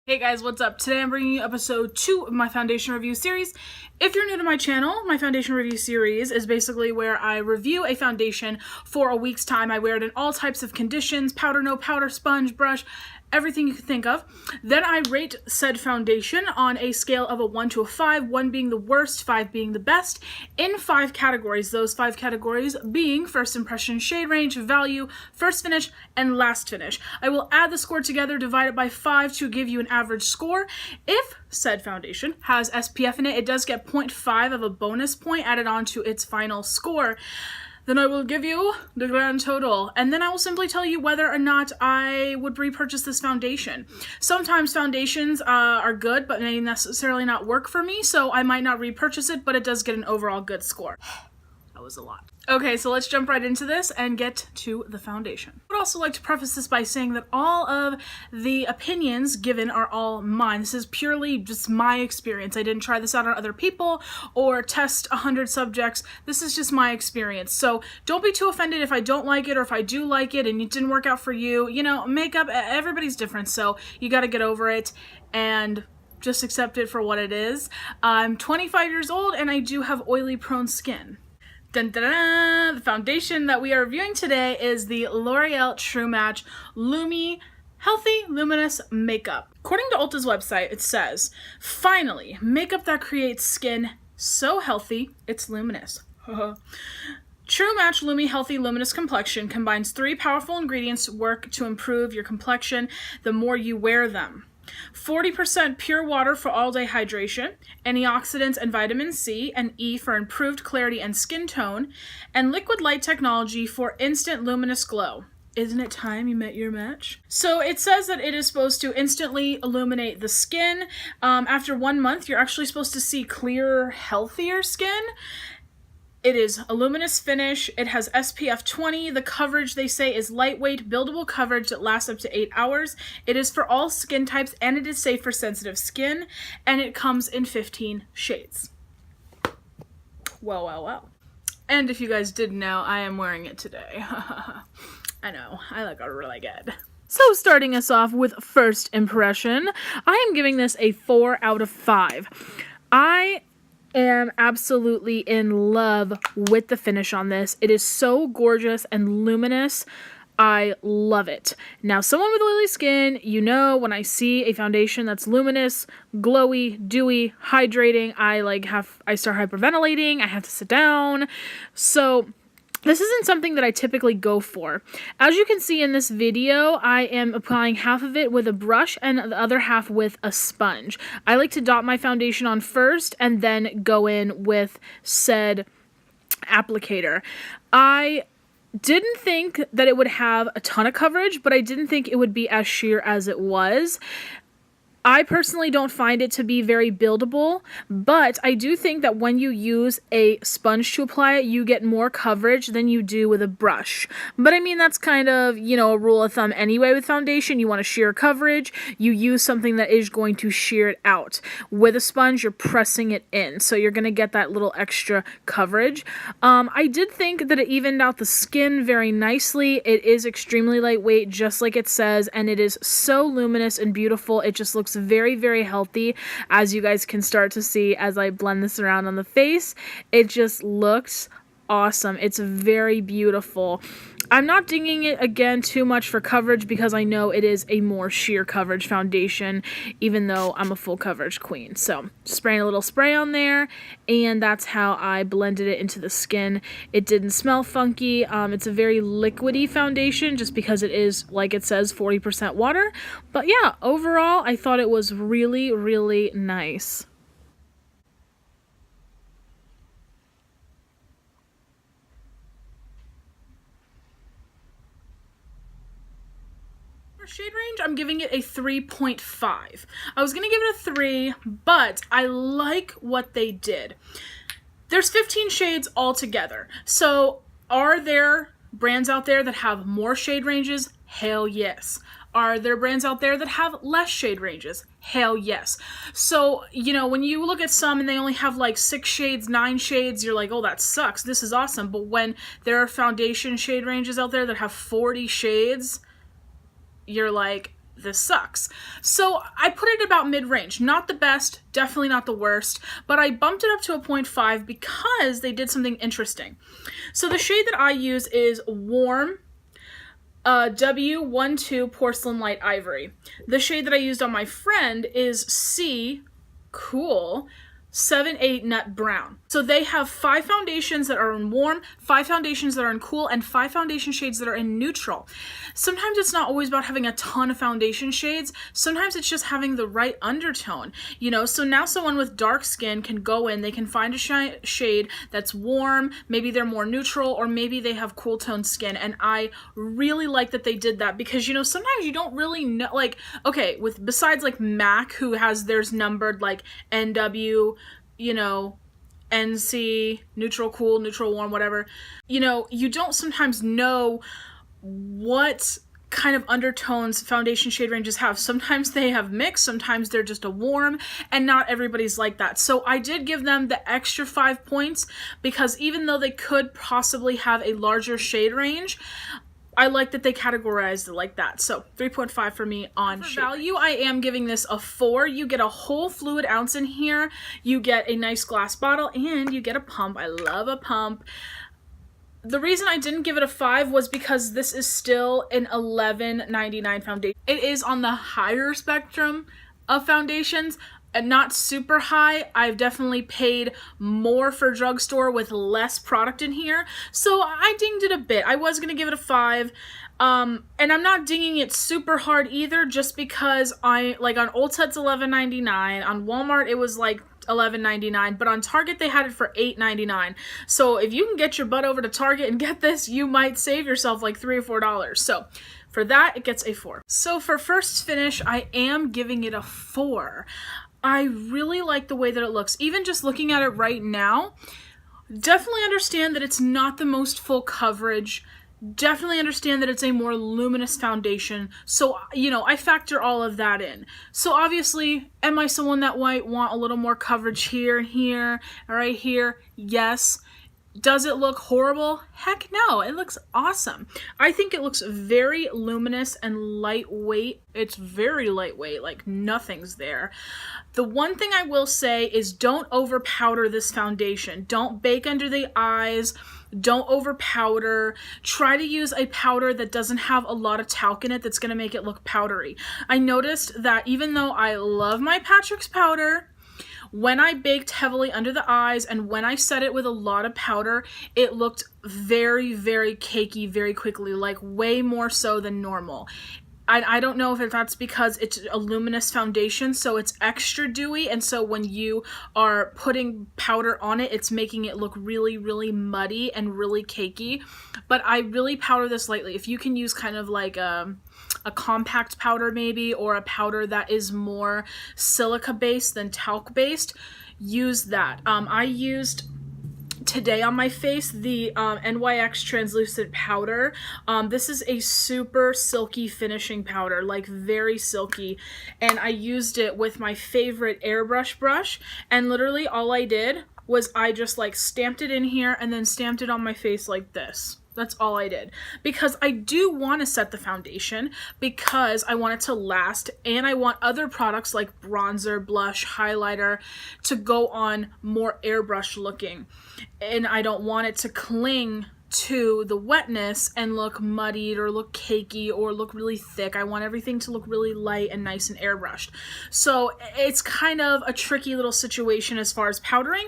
Hey guys, what's up? Today I'm bringing you episode 2 of my foundation review series. If you're new to my channel, my foundation review series is basically where I review a foundation for a week's time. I wear it in all types of conditions, powder, no powder, sponge, brush, everything you can think of. Then I rate said foundation on a scale of a 1 to a 5, 1 being the worst, 5 being the best, in 5 categories. Those 5 categories being first impression, shade range, value, first finish, and last finish. I will add the score together, divide it by 5 to give you an average score. If said foundation has SPF in it, it does get 0.5 of a bonus point added on to its final score. Then I will give you the grand total, and then I will simply tell you whether or not I would repurchase this foundation. Sometimes foundations are good, but may necessarily not work for me, so I might not repurchase it, but it does get an overall good score. That was a lot. Okay, so let's jump right into this and get to the foundation. I would also like to preface this by saying that all of the opinions given are all mine. This is purely just my experience. I didn't try this out on other people or test 100 subjects. This is just my experience. So don't be too offended if I don't like it or if I do like it and it didn't work out for you. You know, makeup, everybody's different, so you gotta get over it and just accept it for what it is. I'm 25 years old and I do have oily prone skin. Dun, dun, dun. The foundation that we are reviewing today is the L'Oreal True Match LUMI Healthy Luminous Makeup. According to Ulta's website, it says, finally, makeup that creates skin so healthy, it's luminous. True Match LUMI Healthy Luminous Complexion combines 3 powerful ingredients that work to improve your complexion the more you wear them. 40% pure water for all-day hydration, antioxidants and vitamin C and E for improved clarity and skin tone, and liquid light technology for instant luminous glow. Isn't it time you met your match? So it says that it is supposed to instantly illuminate the skin. After 1 month, you're actually supposed to see clearer, healthier skin. It is a luminous finish. It has SPF 20. The coverage, they say, is lightweight, buildable coverage that lasts up to 8 hours. It is for all skin types, and it is safe for sensitive skin, and it comes in 15 shades. Well, well, well. And if you guys didn't know, I am wearing it today. I know, I look really good. So starting us off with first impression, I am giving this a 4 out of 5. I am absolutely in love with the finish on this. It is so gorgeous and luminous. I love it. Now, someone with oily skin, you know, when I see a foundation that's luminous, glowy, dewy, hydrating, I start hyperventilating. I have to sit down. So this isn't something that I typically go for. As you can see in this video, I am applying half of it with a brush and the other half with a sponge. I like to dot my foundation on first and then go in with said applicator. I didn't think that it would have a ton of coverage, but I didn't think it would be as sheer as it was. I personally don't find it to be very buildable, but I do think that when you use a sponge to apply it, you get more coverage than you do with a brush. But I mean, that's kind of, you know, a rule of thumb anyway with foundation. You want a sheer coverage, you use something that is going to sheer it out. With a sponge, you're pressing it in, so you're going to get that little extra coverage. I did think that it evened out the skin very nicely. It is extremely lightweight, just like it says, and it is so luminous and beautiful. It just looks very, very healthy, as you guys can start to see as I blend this around on the face. It just looks awesome. It's very beautiful. I'm not dinging it again too much for coverage because I know it is a more sheer coverage foundation, even though I'm a full coverage queen. So spraying a little spray on there, and that's how I blended it into the skin. It didn't smell funky. It's a very liquidy foundation just because it is, like it says, 40% water. But yeah, overall, I thought it was really, really nice. Shade range, I'm giving it a 3.5. I was gonna give it a 3, but I like what they did. There's 15 shades altogether. So are there brands out there that have more shade ranges? Hell yes. Are there brands out there that have less shade ranges? Hell yes. So, you know, when you look at some and they only have like 6 shades, 9 shades, you're like, oh, that sucks. This is awesome. But when there are foundation shade ranges out there that have 40 shades, you're like, this sucks. So I put it about mid-range. Not the best, definitely not the worst, but I bumped it up to a 0.5 because they did something interesting. So the shade that I use is Warm W12 Porcelain Light Ivory. The shade that I used on my friend is C Cool 7-8 Nut Brown. So they have 5 foundations that are in warm, 5 foundations that are in cool, and 5 foundation shades that are in neutral. Sometimes it's not always about having a ton of foundation shades. Sometimes it's just having the right undertone, you know? So now someone with dark skin can go in, they can find a shade that's warm, maybe they're more neutral, or maybe they have cool toned skin. And I really like that they did that because, you know, sometimes you don't really know, like, okay, with besides like MAC, who has theirs numbered like NW, you know, NC, neutral cool, neutral warm, whatever, you know, you don't sometimes know what kind of undertones foundation shade ranges have. Sometimes they have mixed, sometimes they're just a warm, and not everybody's like that. So I did give them the extra 5 points because even though they could possibly have a larger shade range, I like that they categorized it like that. So 3.5 for me on shade value. I am giving this a 4. You get a whole fluid ounce in here. You get a nice glass bottle and you get a pump. I love a pump. The reason I didn't give it a 5 was because this is still an $11.99 foundation. It is on the higher spectrum of foundations. Not super high. I've definitely paid more for drugstore with less product in here. So I dinged it a bit. I was going to give it a 5. And I'm not dinging it super hard either just because like on Ulta it's $11.99. On Walmart it was like $11.99, but on Target they had it for $8.99. So if you can get your butt over to Target and get this, you might save yourself like $3 or $4. So for that, it gets a 4. So for first finish, I am giving it a 4. I really like the way that it looks. Even just looking at it right now, definitely understand that it's not the most full coverage. Definitely understand that it's a more luminous foundation. So, you know, I factor all of that in. So obviously, am I someone that might want a little more coverage here and here, right here? Yes. Does it look horrible? Heck no, it looks awesome. I think it looks very luminous and lightweight. It's very lightweight, like nothing's there. The one thing I will say is don't over powder this foundation. Don't bake under the eyes. Don't over powder. Try to use a powder that doesn't have a lot of talc in it that's going to make it look powdery. I noticed that even though I love my Patrick's powder, when I baked heavily under the eyes and when I set it with a lot of powder, it looked very, very cakey very quickly, like way more so than normal. I don't know if that's because it's a luminous foundation, so it's extra dewy, and so when you are putting powder on it, it's making it look really, really muddy and really cakey. But I really powder this lightly. If you can use kind of like a compact powder maybe, or a powder that is more silica based than talc based, use that. I used today on my face the NYX translucent powder. This is a super silky finishing powder, like very silky, and I used it with my favorite airbrush brush, and literally all I did was I just like stamped it in here and then stamped it on my face like this. That's all I did, because I do want to set the foundation because I want it to last, and I want other products like bronzer, blush, highlighter to go on more airbrush looking, and I don't want it to cling to the wetness and look muddied or look cakey or look really thick. I want everything to look really light and nice and airbrushed. So it's kind of a tricky little situation as far as powdering.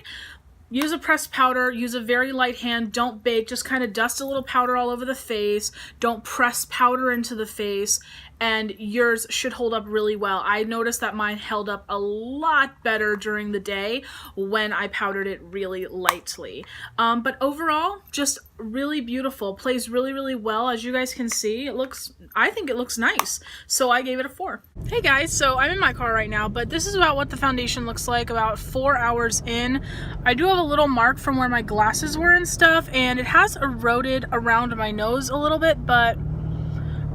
Use a pressed powder, use a very light hand, don't bake, just kind of dust a little powder all over the face, don't press powder into the face, and yours should hold up really well. I noticed that mine held up a lot better during the day when I powdered it really lightly. But overall, just really beautiful, plays really, really well. As you guys can see, I think it looks nice. So I gave it a 4. Hey guys, so I'm in my car right now, but this is about what the foundation looks like about 4 hours in. I do have a little mark from where my glasses were and stuff, and it has eroded around my nose a little bit, but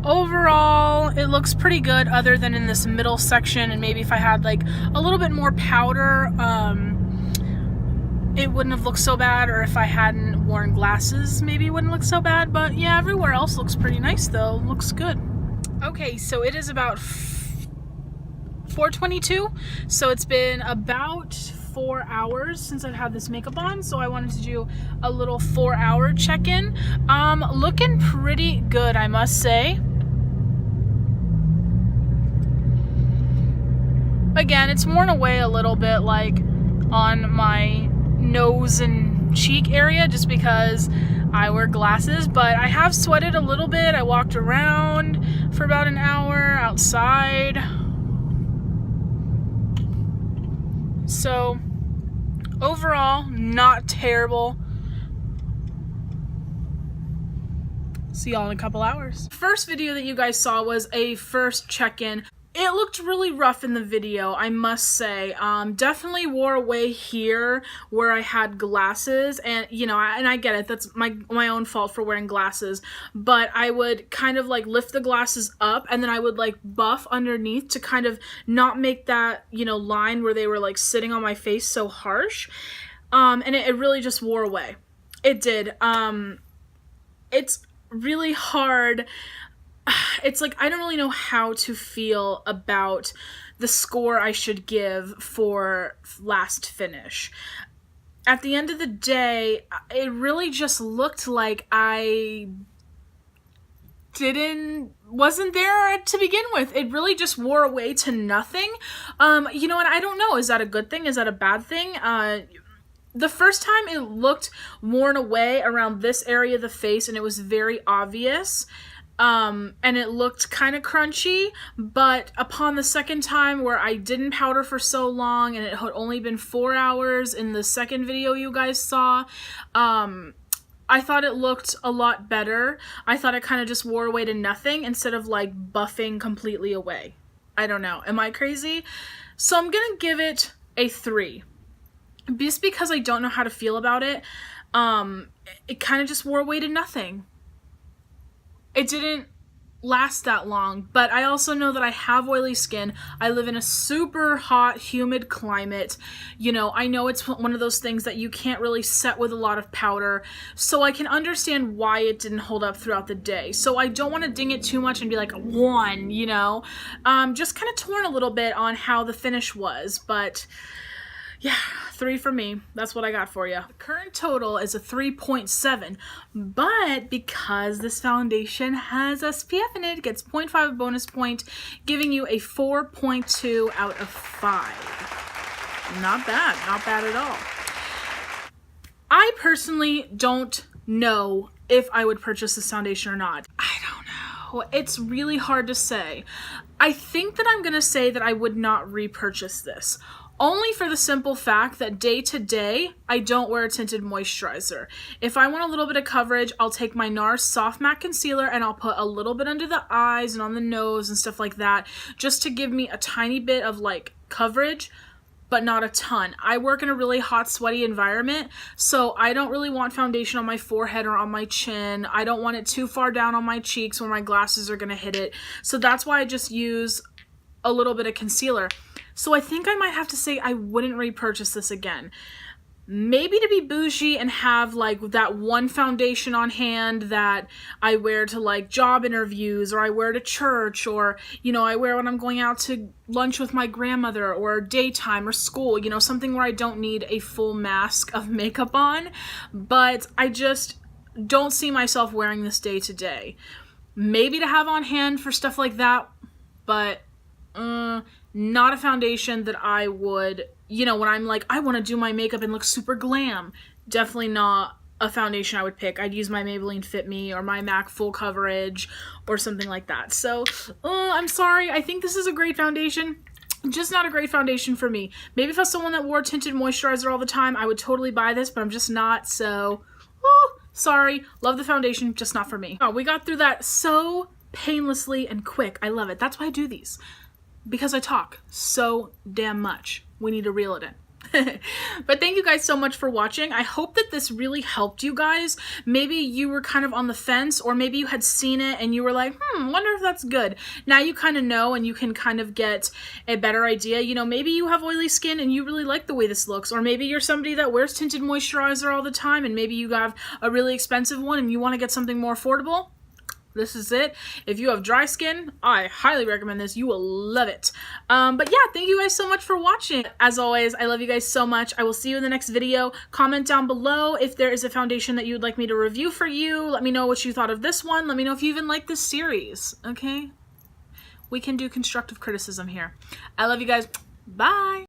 overall, it looks pretty good other than in this middle section, and maybe if I had like a little bit more powder, it wouldn't have looked so bad, or if I hadn't worn glasses, maybe it wouldn't look so bad, but yeah, everywhere else looks pretty nice though, looks good. Okay, so it is about 4:22, so it's been about 4 hours since I've had this makeup on, so I wanted to do a little 4-hour check-in. Looking pretty good, I must say. Again, it's worn away a little bit, like on my nose and cheek area, just because I wear glasses, but I have sweated a little bit. I walked around for about an hour outside. So overall, not terrible. See y'all in a couple hours. First video that you guys saw was a first check-in. It looked really rough in the video, I must say. Definitely wore away here where I had glasses, and you know, and I get it, that's my own fault for wearing glasses, but I would kind of like lift the glasses up and then I would like buff underneath to kind of not make that, you know, line where they were like sitting on my face so harsh. And it really just wore away. It did. It's really hard. It's like, I don't really know how to feel about the score I should give for last finish. At the end of the day, it really just looked like I wasn't there to begin with. It really just wore away to nothing. You know what? I don't know. Is that a good thing? Is that a bad thing? The first time it looked worn away around this area of the face and it was very obvious. And it looked kind of crunchy, but upon the second time where I didn't powder for so long and it had only been 4 hours in the second video you guys saw, I thought it looked a lot better. I thought it kind of just wore away to nothing instead of like buffing completely away. I don't know. Am I crazy? So I'm gonna give it a 3. Just because I don't know how to feel about it. It kind of just wore away to nothing. It didn't last that long, but I also know that I have oily skin. I live in a super hot, humid climate. You know, I know it's one of those things that you can't really set with a lot of powder, so I can understand why it didn't hold up throughout the day. So I don't want to ding it too much and be like 1, you know? Just kind of torn a little bit on how the finish was, but yeah, 3 for me. That's what I got for you. The current total is a 3.7, but because this foundation has SPF in it, it gets 0.5 bonus point, giving you a 4.2 out of 5. Not bad. Not bad at all. I personally don't know if I would purchase this foundation or not. I don't know. It's really hard to say. I think that I'm going to say that I would not repurchase this. Only for the simple fact that day to day, I don't wear a tinted moisturizer. If I want a little bit of coverage, I'll take my NARS Soft Matte Concealer and I'll put a little bit under the eyes and on the nose and stuff like that, just to give me a tiny bit of like coverage, but not a ton. I work in a really hot, sweaty environment, so I don't really want foundation on my forehead or on my chin. I don't want it too far down on my cheeks where my glasses are gonna hit it. So that's why I just use a little bit of concealer. So I think I might have to say I wouldn't repurchase this again. Maybe to be bougie and have like that one foundation on hand that I wear to like job interviews, or I wear to church, or, you know, I wear when I'm going out to lunch with my grandmother, or daytime or school, you know, something where I don't need a full mask of makeup on. But I just don't see myself wearing this day to day. Maybe to have on hand for stuff like that, but not a foundation that I would, you know, when I'm like, I want to do my makeup and look super glam. Definitely not a foundation I would pick. I'd use my Maybelline Fit Me or my MAC Full Coverage or something like that. So, I'm sorry. I think this is a great foundation. Just not a great foundation for me. Maybe if I was someone that wore tinted moisturizer all the time, I would totally buy this, but I'm just not, so, sorry. Love the foundation, just not for me. Oh, we got through that so painlessly and quick. I love it. That's why I do these. Because I talk so damn much. We need to reel it in. But thank you guys so much for watching. I hope that this really helped you guys. Maybe you were kind of on the fence, or maybe you had seen it and you were like, wonder if that's good. Now you kind of know and you can kind of get a better idea. You know, maybe you have oily skin and you really like the way this looks, or maybe you're somebody that wears tinted moisturizer all the time and maybe you have a really expensive one and you want to get something more affordable. This is it. If you have dry skin, I highly recommend this. You will love it. But yeah, thank you guys so much for watching. As always, I love you guys so much. I will see you in the next video. Comment down below if there is a foundation that you would like me to review for you. Let me know what you thought of this one. Let me know if you even like this series, okay? We can do constructive criticism here. I love you guys. Bye.